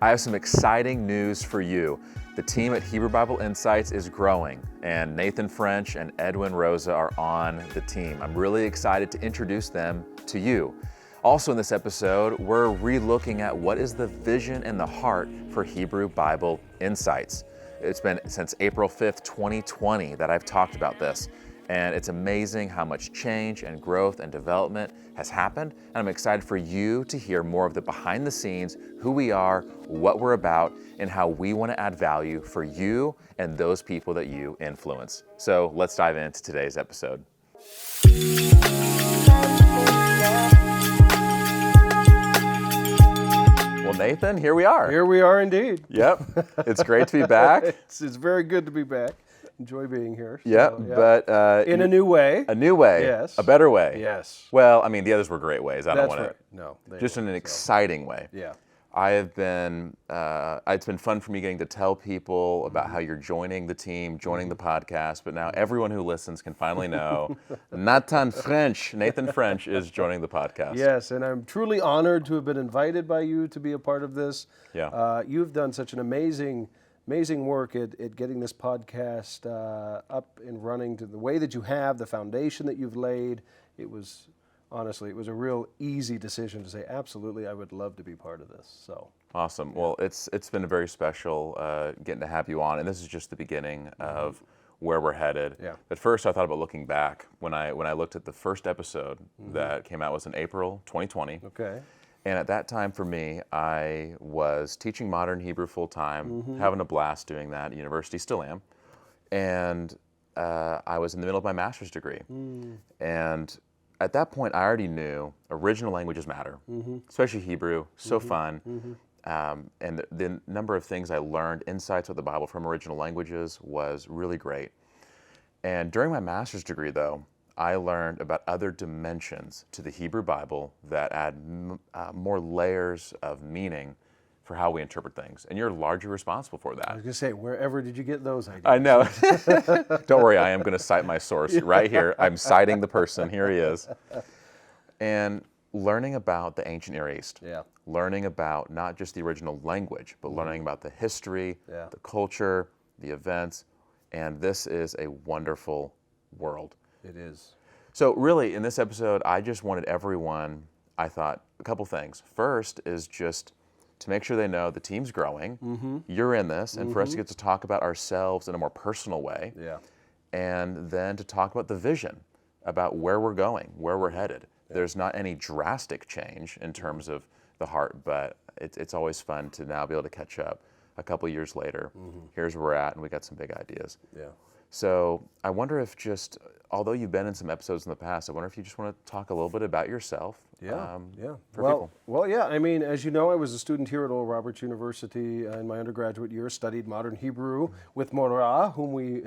I have some exciting news for you. The team at Hebrew Bible Insights is growing, and Nathan French and Edwin Rosa are on the team. I'm really excited to introduce them to you. Also in this episode, we're re-looking at what is the vision and the heart for Hebrew Bible Insights. It's been since April 5th, 2020 that I've talked about this. And it's amazing how much change and growth and development has happened. And I'm excited for you to hear more of the behind the scenes, who we are, what we're about, and how we want to add value for you and those people that you influence. So let's dive into today's episode. Well, Nathan, here we are. Here we are indeed. Yep. It's great to be back. It's very good to be back. Enjoy being here. Yep, So, yeah. but... in a new way. A new way. Yes. A better way. Yes. Well, I mean, the others were great ways. I don't That's want right. No. to... Just in an exciting way. Yeah. I have been... it's been fun for me getting to tell people about how you're joining the team, joining the podcast, but now everyone who listens can finally know Nathan French is joining the podcast. Yes, and I'm truly honored to have been invited by you to be a part of this. Yeah. You've done such an amazing work at getting this podcast up and running to the way that you have, the foundation that you've laid. Honestly, it was a real easy decision to say, absolutely, I would love to be part of this. So Awesome. Well, it's been very special getting to have you on, and this is just the beginning of where we're headed. Yeah. At first, I thought about looking back when I looked at the first episode that came out was in April 2020. Okay. And at that time for me, I was teaching modern Hebrew full-time, having a blast doing that at university, still am. And I was in the middle of my master's degree. And at that point, I already knew original languages matter, especially Hebrew, so fun. And the number of things I learned, insights with the Bible from original languages was really great. And during my master's degree, though, I learned about other dimensions to the Hebrew Bible that add more layers of meaning for how we interpret things. And you're largely responsible for that. I was going to say, wherever did you get those ideas? I know. Don't worry, I am going to cite my source right here. I'm citing the person. Here he is. And learning about the ancient Near East. Yeah. Learning about not just the original language, but learning about the history, the culture, the events. And this is a wonderful world. It is. So really, in this episode, I just wanted everyone, I thought, a couple things. First is just to make sure they know the team's growing, you're in this, and for us to get to talk about ourselves in a more personal way. Yeah. And then to talk about the vision, about where we're going, where we're headed. Yeah. There's not any drastic change in terms of the heart, but it's always fun to now be able to catch up a couple years later. Here's where we're at, and we got some big ideas. Yeah. So I wonder if just, although you've been in some episodes in the past, I wonder if you just want to talk a little bit about yourself. Yeah. For people. Well, yeah. I mean, as you know, I was a student here at Oral Roberts University in my undergraduate year, studied modern Hebrew with Mora, whom we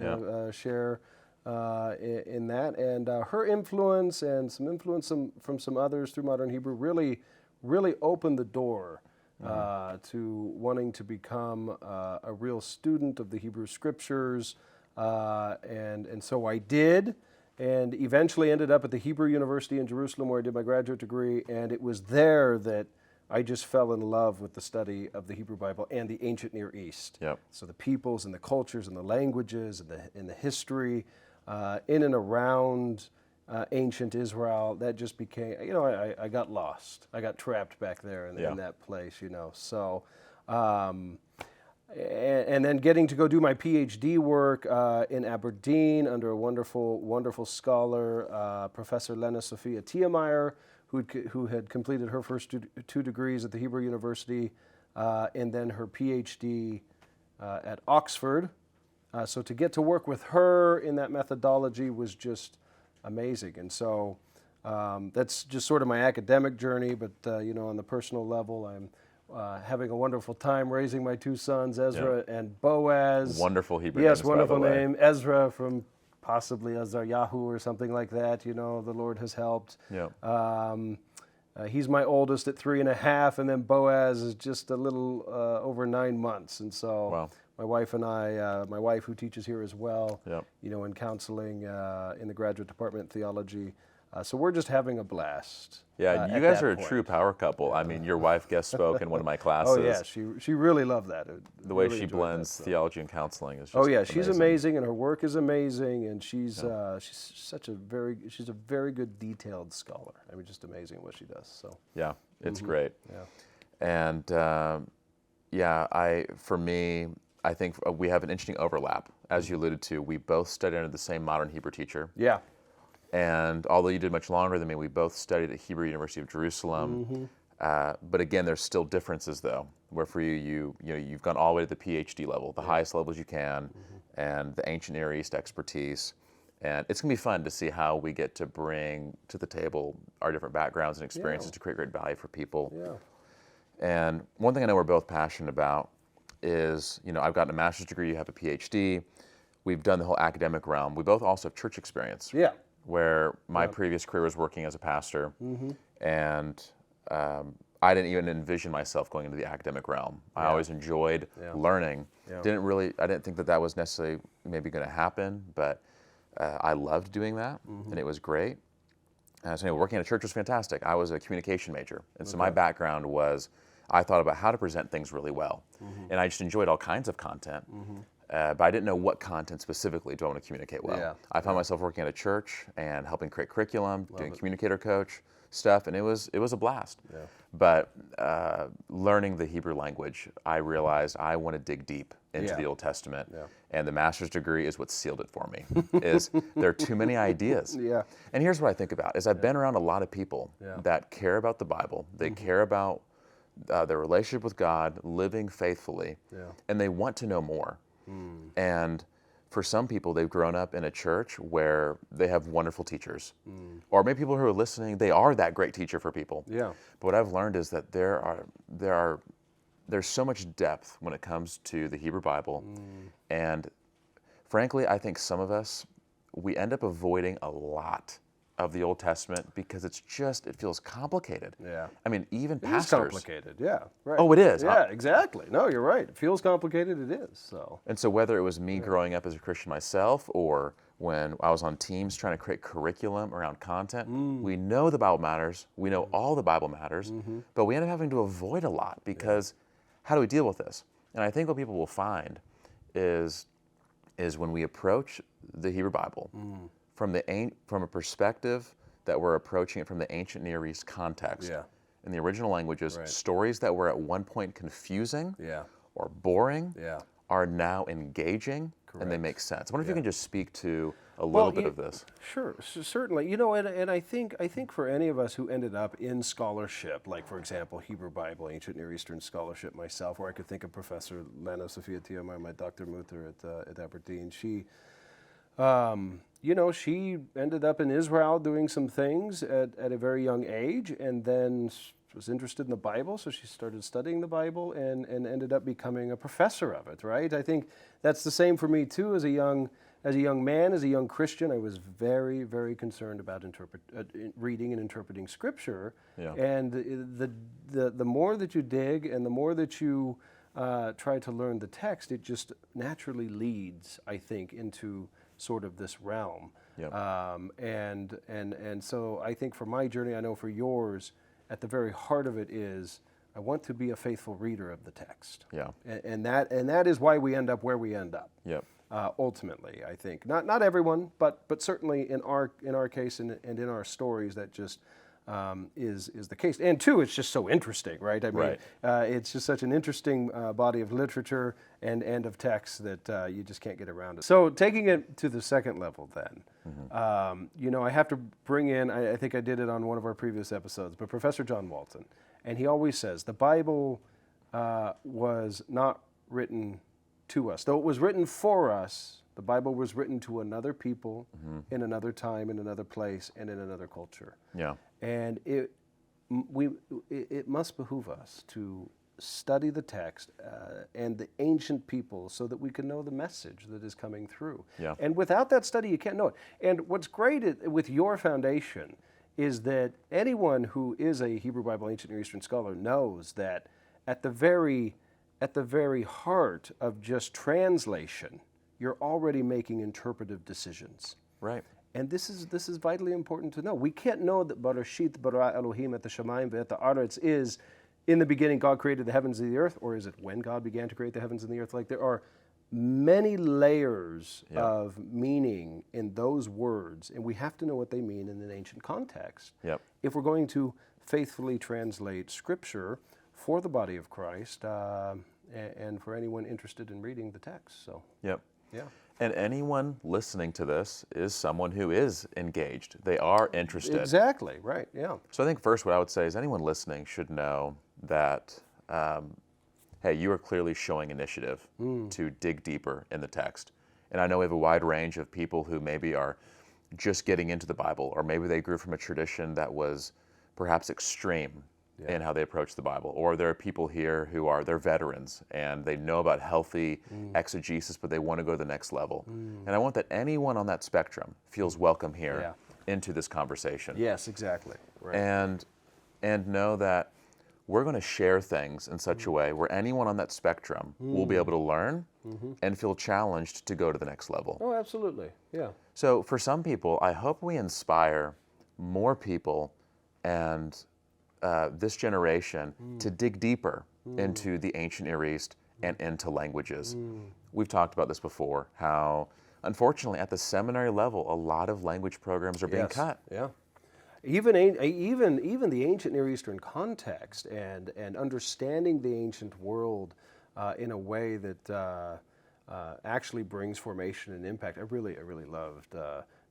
share in that. And her influence and some influence from some others through modern Hebrew really opened the door to wanting to become a real student of the Hebrew Scriptures. And so I did, and eventually ended up at the Hebrew University in Jerusalem where I did my graduate degree, and it was there that I just fell in love with the study of the Hebrew Bible and the ancient Near East. Yep. So the peoples and the cultures and the languages and the history in and around ancient Israel, that just became, I got lost. I got trapped back there in that place, So... And then getting to go do my PhD work in Aberdeen under a wonderful scholar, Professor Lena Sophia Tiemeyer, who had completed her first two degrees at the Hebrew University, and then her PhD at Oxford. So to get to work with her in that methodology was just amazing. And so that's just sort of my academic journey, but on the personal level, I'm having a wonderful time raising my two sons, Ezra and Boaz. Wonderful Hebrew names, Yes, wonderful by the way. name. Ezra from possibly Azaryahu or something like that. The Lord has helped. Yeah. He's my oldest at 3.5, and then Boaz is just a little over 9 months. And so Wow. my wife and I, my wife who teaches here as well, Yep. in counseling in the graduate department in theology, So we're just having a blast. Yeah, you at guys that are a point. true power couple. I mean, your wife guest spoke in one of my classes. Oh yeah, she really loved that. The way Really she enjoyed blends that, so. theology and counseling is just Oh yeah, she's amazing. amazing, and her work is amazing, and she's she's a very good detailed scholar. I mean, just amazing what she does. So Yeah, it's great. yeah, And for me, I think we have an interesting overlap. As you alluded to, we both studied under the same modern Hebrew teacher. yeah, And although you did much longer than me, we both studied at Hebrew University of Jerusalem. But again, there's still differences though, where for you've gone all the way to the PhD level, the highest levels you can, and the ancient Near East expertise. And it's gonna be fun to see how we get to bring to the table our different backgrounds and experiences to create great value for people. yeah, And one thing I know we're both passionate about is, I've gotten a master's degree, you have a PhD. We've done the whole academic realm. We both also have church experience. yeah, Where my previous career was working as a pastor, and I didn't even envision myself going into the academic realm. I always enjoyed learning. Yeah. I didn't think that was necessarily maybe going to happen, but I loved doing that, and it was great. So anyway, working at a church was fantastic. I was a communication major, and so my background was I thought about how to present things really well, and I just enjoyed all kinds of content. But I didn't know what content specifically do I want to communicate well. Yeah. I found myself working at a church and helping create curriculum, doing communicator coach stuff, and it was a blast. Yeah. But learning the Hebrew language, I realized I want to dig deep into the Old Testament, and the master's degree is what sealed it for me. Is there are too many ideas. Yeah. And here's what I think about: is I've been around a lot of people that care about the Bible, they care about their relationship with God, living faithfully, and they want to know more. And for some people, they've grown up in a church where they have wonderful teachers. Or maybe people who are listening, they are that great teacher for people. Yeah. But what I've learned is that there's so much depth when it comes to the Hebrew Bible. And frankly, I think some of us, we end up avoiding a lot of the Old Testament because it feels complicated. Yeah. I mean, even It is pastors. complicated. Yeah. Right. Oh, it is. Yeah. Exactly. No, you're right. It feels complicated. It is. So. And so whether it was me growing up as a Christian myself or when I was on teams trying to create curriculum around content, we know the Bible matters, we know all the Bible matters, but we end up having to avoid a lot because how do we deal with this? And I think what people will find is when we approach the Hebrew Bible from a perspective that we're approaching it from the ancient Near East context. Yeah. In the original languages, stories that were at one point confusing or boring are now engaging and they make sense. I wonder if you can just speak to a little bit of this. Sure, certainly. And I think for any of us who ended up in scholarship, like for example, Hebrew Bible, Ancient Near Eastern scholarship myself, or I could think of Professor Lana Sophia Tiamar, my Dr. Mutter at Aberdeen. She she ended up in Israel doing some things at a very young age, and then was interested in the Bible, so she started studying the Bible and ended up becoming a professor of it, right? I think that's the same for me too. As a young man, as a young Christian, I was very, very concerned about reading and interpreting Scripture. Yeah. And the more that you dig and the more that you try to learn the text, it just naturally leads, I think, into sort of this realm. Yeah. And so I think for my journey, I know for yours, at the very heart of it is I want to be a faithful reader of the text. Yeah. And that is why we end up where we end up. Yep. Ultimately, I think not everyone, but certainly in our case and in our stories, that just is the case. And two, it's just so interesting, right? I mean, it's just such an interesting body of literature and of text that you just can't get around it. So taking it to the second level, then, I have to bring in. I think I did it on one of our previous episodes, but Professor John Walton, and he always says the Bible was not written to us. Though it was written for us, the Bible was written to another people in another time, in another place, and in another culture. Yeah. And it must behoove us to study the text and the ancient people so that we can know the message that is coming through. Yeah. And without that study, you can't know it. And what's great with your foundation is that anyone who is a Hebrew Bible Ancient Near Eastern scholar knows that at the very heart of just translation, you're already making interpretive decisions. Right. And this is vitally important to know. We can't know that Bereshit bara Elohim et hashamayim ve'et haaretz is in the beginning God created the heavens and the earth, or is it when God began to create the heavens and the earth? Like, there are many layers of meaning in those words, and we have to know what they mean in an ancient context. Yep. If we're going to faithfully translate Scripture for the body of Christ, and for anyone interested in reading the text. So. Yep. Yeah. And anyone listening to this is someone who is engaged. They are interested. Exactly, right, yeah. So I think first what I would say is anyone listening should know that, hey, you are clearly showing initiative to dig deeper in the text. And I know we have a wide range of people who maybe are just getting into the Bible, or maybe they grew from a tradition that was perhaps extreme in how they approach the Bible. Or there are people here who they're veterans and they know about healthy exegesis, but they want to go to the next level. And I want that anyone on that spectrum feels welcome here into this conversation. Yes, exactly. Right. And know that we're going to share things in such a way where anyone on that spectrum will be able to learn and feel challenged to go to the next level. Oh, absolutely, yeah. So for some people, I hope we inspire more people and this generation to dig deeper into the ancient Near East and into languages. We've talked about this before, how unfortunately at the seminary level, a lot of language programs are being cut. Yeah. Even the ancient Near Eastern context and understanding the ancient world in a way that actually brings formation and impact. I really loved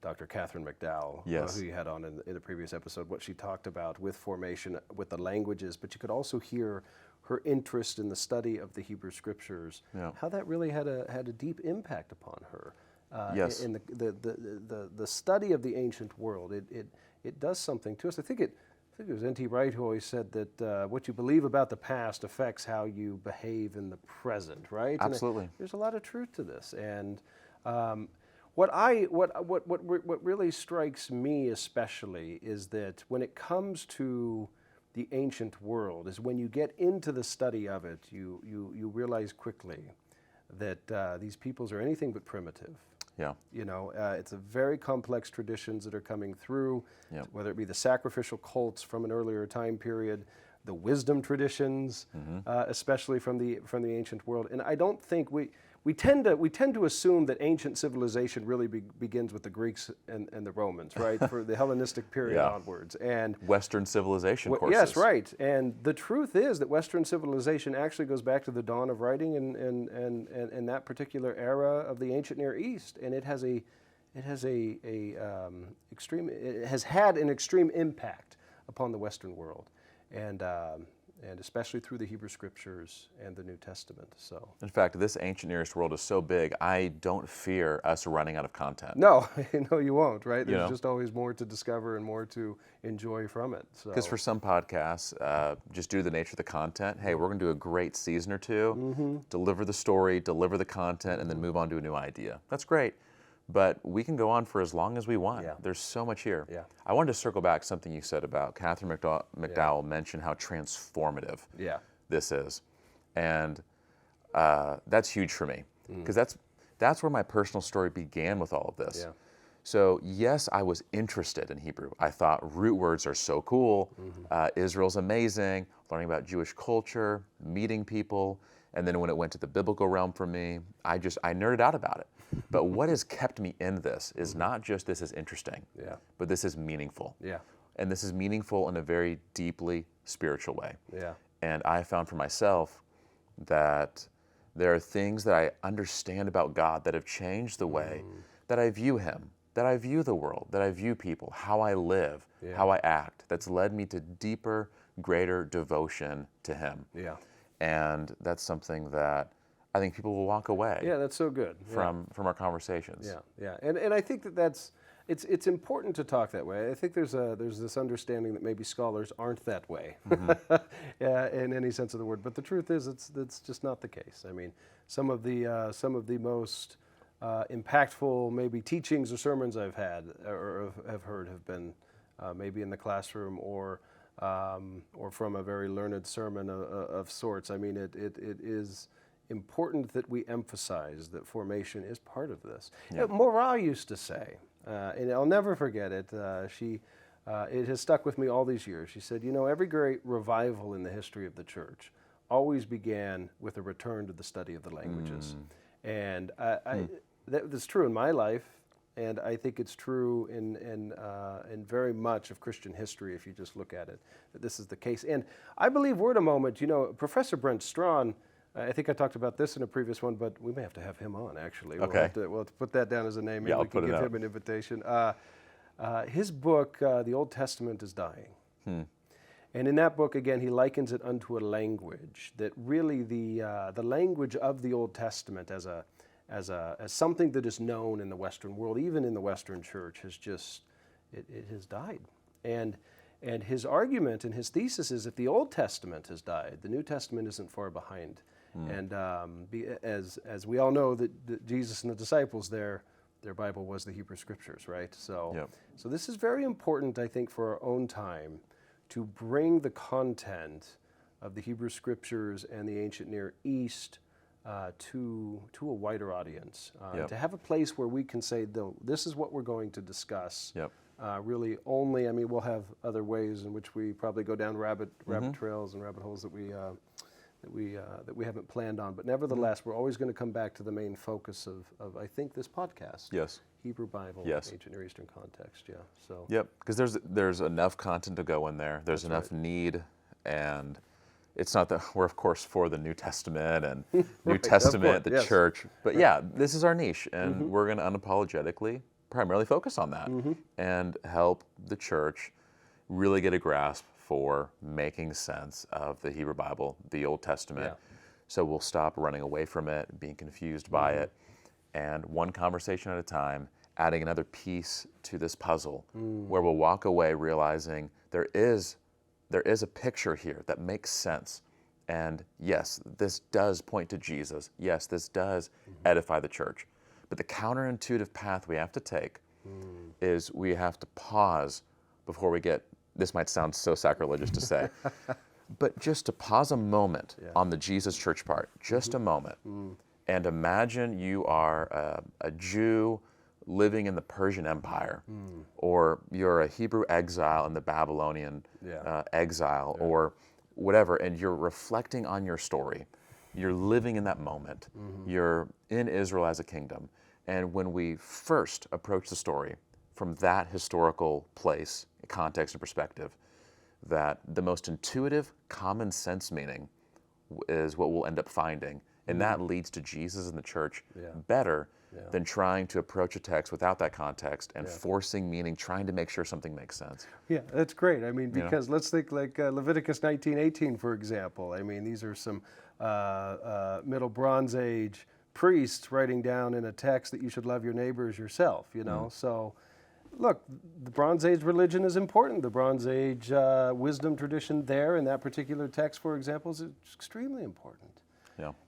Dr. Catherine McDowell, who you had on in the previous episode, what she talked about with formation, with the languages, but you could also hear her interest in the study of the Hebrew Scriptures, how that really had a deep impact upon her. In the study of the ancient world, it does something to us. I think it was N.T. Wright who always said that what you believe about the past affects how you behave in the present, right? Absolutely. There's a lot of truth to this, and what really strikes me especially is that when it comes to the ancient world, is when you get into the study of it, you realize quickly that these peoples are anything but primitive. Yeah. You know, it's a very complex traditions that are coming through, whether it be the sacrificial cults from an earlier time period, the wisdom traditions, especially from the ancient world. And I don't think we tend to assume that ancient civilization really begins with the Greeks and the Romans, right? For the Hellenistic period onwards, and Western civilization courses. Yes, right. And the truth is that Western civilization actually goes back to the dawn of writing and that particular era of the ancient Near East, and it has had an extreme impact upon the Western world, and especially through the Hebrew Scriptures and the New Testament. So, in fact, this ancient Near East world is so big, I don't fear us running out of content. No, no, you won't, right? There's just always more to discover and more to enjoy from it. Because for some podcasts, just due to the nature of the content, hey, we're going to do a great season or two, deliver the story, deliver the content, and then move on to a new idea. That's great. But we can go on for as long as we want. There's so much here. I wanted to circle back something you said about Catherine McDowell mentioned how transformative this is. And that's huge for me, because that's where my personal story began with all of this. So yes, I was interested in Hebrew. I thought root words are so cool. Israel's amazing, learning about Jewish culture, meeting people. And then when it went to the biblical realm for me, I nerded out about it. But what has kept me in this is not just this is interesting, but this is meaningful. And this is meaningful in a very deeply spiritual way. And I found for myself that there are things that I understand about God that have changed the way that I view Him, that I view the world, that I view people, how I live, how I act, that's led me to deeper, greater devotion to Him. And that's something that I think people will walk away. That's so good. From our conversations. And I think that's it's important to talk that way. I think there's this understanding that maybe scholars aren't that way, in any sense of the word. But the truth is, it's just not the case. I mean, some of the most impactful maybe teachings or sermons I've had or have heard have been maybe in the classroom or from a very learned sermon of sorts. I mean, it is important that we emphasize that formation is part of this. Yeah. Morah used to say, and I'll never forget it, it has stuck with me all these years. She said, every great revival in the history of the church always began with a return to the study of the languages. And that's true in my life, and I think it's true in very much of Christian history if you just look at it, that this is the case. And I believe we're at a moment, Professor Brent Strawn, I think I talked about this in a previous one, but we may have to have him on, actually. Okay. We'll have to put that down as a name. Maybe Yeah, I'll we can put it give out. him an invitation. His book, The Old Testament is Dying. And in that book, again, he likens it unto a language, that really the language of the Old Testament as something that is known in the Western world, even in the Western church, has just, it has died. And his argument and his thesis is, if the Old Testament has died, the New Testament isn't far behind. And as we all know, that Jesus and the disciples, their Bible was the Hebrew Scriptures, right? So this is very important, I think, for our own time, to bring the content of the Hebrew Scriptures and the ancient Near East to a wider audience, to have a place where we can say, no, this is what we're going to discuss. Really only, we'll have other ways in which we probably go down rabbit trails and rabbit holes that we haven't planned on. But nevertheless, we're always going to come back to the main focus of I think, this podcast. Yes. Hebrew Bible, Yes. ancient Near Eastern context, So. Yep, because there's enough content to go in there. There's enough need, and it's not that we're, of course, for the New Testament and New Testament, the church. But this is our niche, and we're going to unapologetically primarily focus on that and help the church really get a grasp for making sense of the Hebrew Bible, the Old Testament. So we'll stop running away from it, being confused by it, and one conversation at a time, adding another piece to this puzzle where we'll walk away realizing there is a picture here that makes sense. And yes, this does point to Jesus. Yes, this does edify the church. But the counterintuitive path we have to take is we have to pause before we get, this might sound so sacrilegious to say, but just to pause a moment on the Jesus church part, just a moment, and imagine you are a Jew living in the Persian Empire, or you're a Hebrew exile in the Babylonian exile, or whatever, and you're reflecting on your story. You're living in that moment. You're in Israel as a kingdom. And when we first approach the story from that historical place, context, and perspective, that the most intuitive, common sense meaning is what we'll end up finding. And that leads to Jesus and the church better than trying to approach a text without that context and forcing meaning, trying to make sure something makes sense. Yeah, that's great. Because let's think like Leviticus 19:18, for example. These are some Middle Bronze Age priests writing down in a text that you should love your neighbor as yourself, So, look, the Bronze Age religion is important. The Bronze Age wisdom tradition there in that particular text, for example, is extremely important.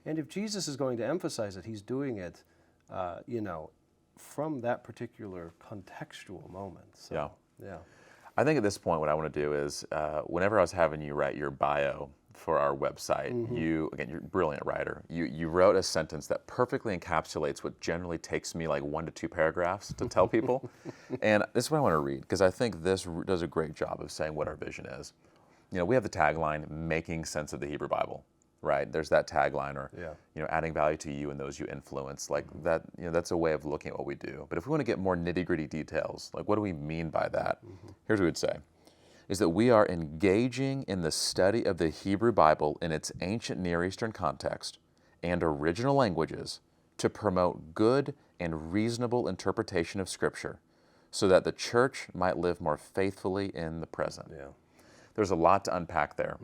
And if Jesus is going to emphasize it, he's doing it, from that particular contextual moment. So, I think at this point what I want to do is, whenever I was having you write your bio for our website, you're a brilliant writer. You wrote a sentence that perfectly encapsulates what generally takes me like 1 to 2 paragraphs to tell people. And this is what I want to read, because I think this does a great job of saying what our vision is. We have the tagline, making sense of the Hebrew Bible. Right, there's that tagline, or adding value to you and those you influence, like that. That's a way of looking at what we do. But if we want to get more nitty-gritty details, like what do we mean by that? Here's what we would say: is that we are engaging in the study of the Hebrew Bible in its ancient Near Eastern context and original languages to promote good and reasonable interpretation of Scripture, so that the church might live more faithfully in the present. There's a lot to unpack there.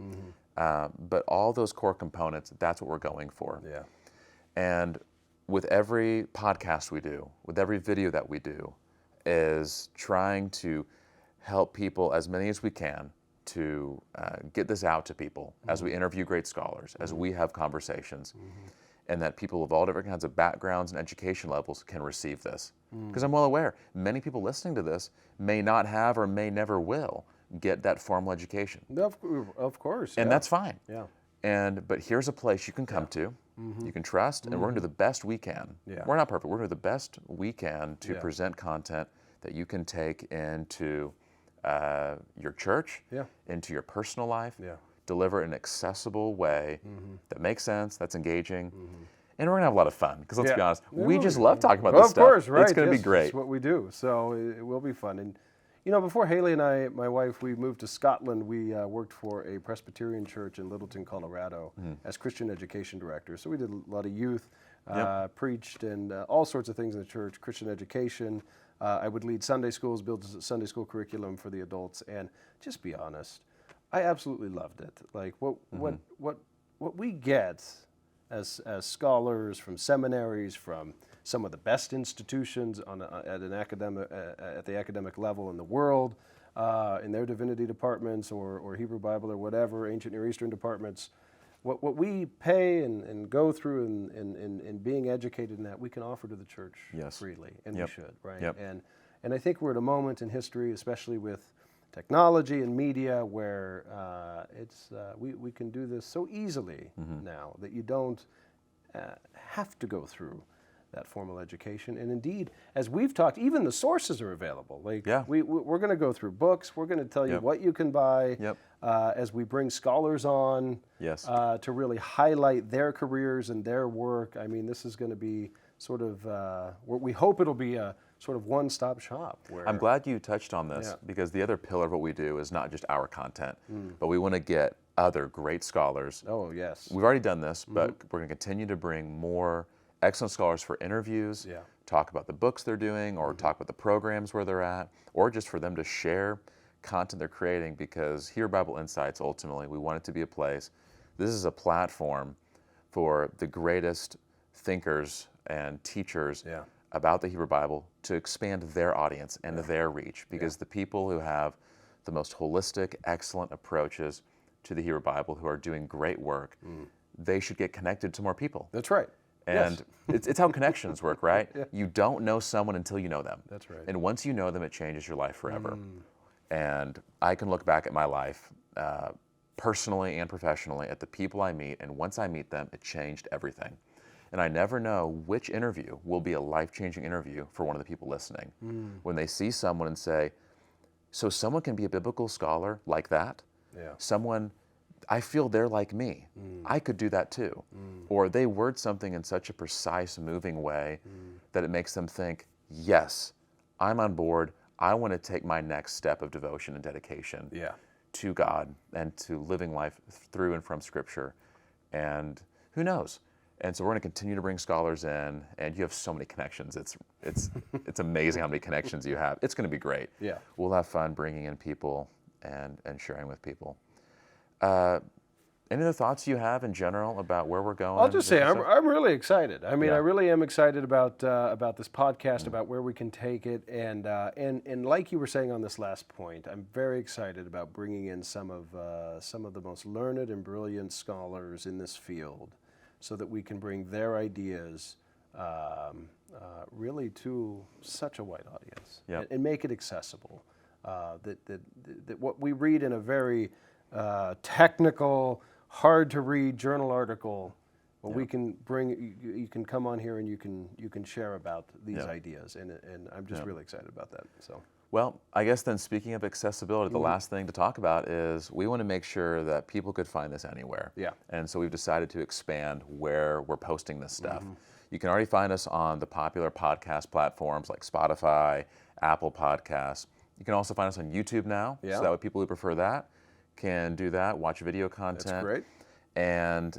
But all those core components, that's what we're going for. And with every podcast we do, with every video that we do, is trying to help people, as many as we can, to get this out to people as we interview great scholars, as we have conversations, and that people of all different kinds of backgrounds and education levels can receive this. Because I'm well aware, many people listening to this may not have or may never will get that formal education. Of course. And that's fine. But here's a place you can come to, you can trust, and we're going to do the best we can. Yeah. We're not perfect. We're going to do the best we can to Yeah. present content that you can take into your church, into your personal life, deliver in an accessible way that makes sense, that's engaging, and we're going to have a lot of fun. Because let's be honest, we just love talking about this stuff. Of course, right. It's going to be great. That's what we do. So it will be fun. And you know, before Haley and I, my wife, we moved to Scotland, we worked for a Presbyterian church in Littleton, Colorado as Christian education director. So we did a lot of youth, preached, and all sorts of things in the church, Christian education. I would lead Sunday schools, build a Sunday school curriculum for the adults, and just be honest, I absolutely loved it. Like what we get as scholars from seminaries, from some of the best institutions at the academic level in the world, in their divinity departments or Hebrew Bible or whatever, ancient Near Eastern departments, what we pay and go through in being educated in that, we can offer to the church freely, and we should, right? And I think we're at a moment in history, especially with technology and media, where we can do this so easily now that you don't have to go through that formal education. And indeed, as we've talked, even the sources are available. Like we're going to go through books. We're going to tell you what you can buy as we bring scholars on to really highlight their careers and their work. I mean, this is going to be sort of, we hope it'll be a sort of one-stop shop. I'm glad you touched on this because the other pillar of what we do is not just our content, but we want to get other great scholars. Oh, yes. We've already done this, but we're going to continue to bring more excellent scholars for interviews, talk about the books they're doing, or talk about the programs where they're at, or just for them to share content they're creating, because Hebrew Bible Insights, ultimately, we want it to be a place. This is a platform for the greatest thinkers and teachers about the Hebrew Bible to expand their audience and their reach, because the people who have the most holistic, excellent approaches to the Hebrew Bible, who are doing great work, they should get connected to more people. That's right. And it's how connections work, right? You don't know someone until you know them. That's right. And once you know them, it changes your life forever. And I can look back at my life, personally and professionally, at the people I meet, and once I meet them, it changed everything. And I never know which interview will be a life-changing interview for one of the people listening. When they see someone and say, so someone can be a biblical scholar like that? Someone, I feel they're like me. I could do that too. Or they word something in such a precise, moving way that it makes them think, yes, I'm on board. I want to take my next step of devotion and dedication to God and to living life through and from Scripture. And who knows? And so we're going to continue to bring scholars in, and you have so many connections. It's amazing how many connections you have. It's going to be great. We'll have fun bringing in people and sharing with people. Any other thoughts you have in general about where we're going? I'll just say I'm really excited. I mean, I really am excited about this podcast, about where we can take it, and like you were saying on this last point, I'm very excited about bringing in some of the most learned and brilliant scholars in this field, so that we can bring their ideas really to such a wide audience and make it accessible. That what we read in a very technical, hard to read journal article, we can bring. You can come on here and you can share about these ideas, and I'm just really excited about that. So. Well, I guess then, speaking of accessibility, the last thing to talk about is we want to make sure that people could find this anywhere. And so we've decided to expand where we're posting this stuff. You can already find us on the popular podcast platforms like Spotify, Apple Podcasts. You can also find us on YouTube now, so that way people who prefer that can do that, watch video content. That's great. And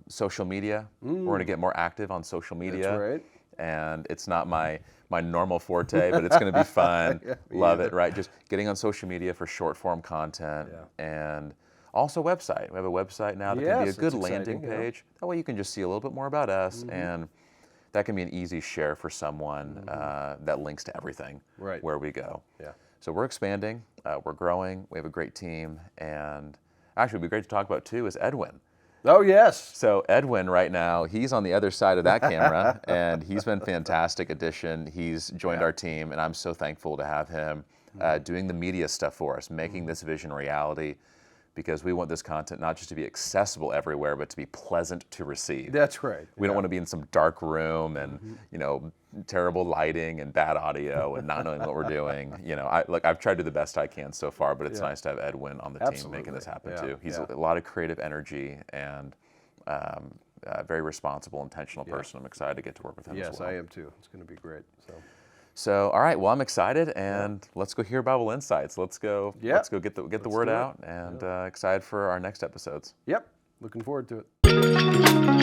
social media. We're going to get more active on social media. That's right. And it's not my normal forte, but it's going to be fun. Love it, right? Just getting on social media for short form content, and also website. We have a website now that can be a good landing page. That way you can just see a little bit more about us, and that can be an easy share for someone that links to everything where we go. So we're expanding, we're growing, we have a great team, and actually, it'd be great to talk about too is Edwin. Oh, yes. So Edwin right now, he's on the other side of that camera, and he's been a fantastic addition. He's joined our team, and I'm so thankful to have him doing the media stuff for us, making this vision a reality, because we want this content not just to be accessible everywhere, but to be pleasant to receive. That's right. We don't want to be in some dark room and terrible lighting and bad audio and not knowing what we're doing. I've tried to do the best I can so far, but it's nice to have Edwin on the team making this happen too. He's a lot of creative energy and very responsible, intentional person. I'm excited to get to work with him as well. Yes, I am too. It's going to be great. So, all right. Well, I'm excited, and let's go hear Bible Insights. Let's go get the word out, and excited for our next episodes. Yep. Looking forward to it.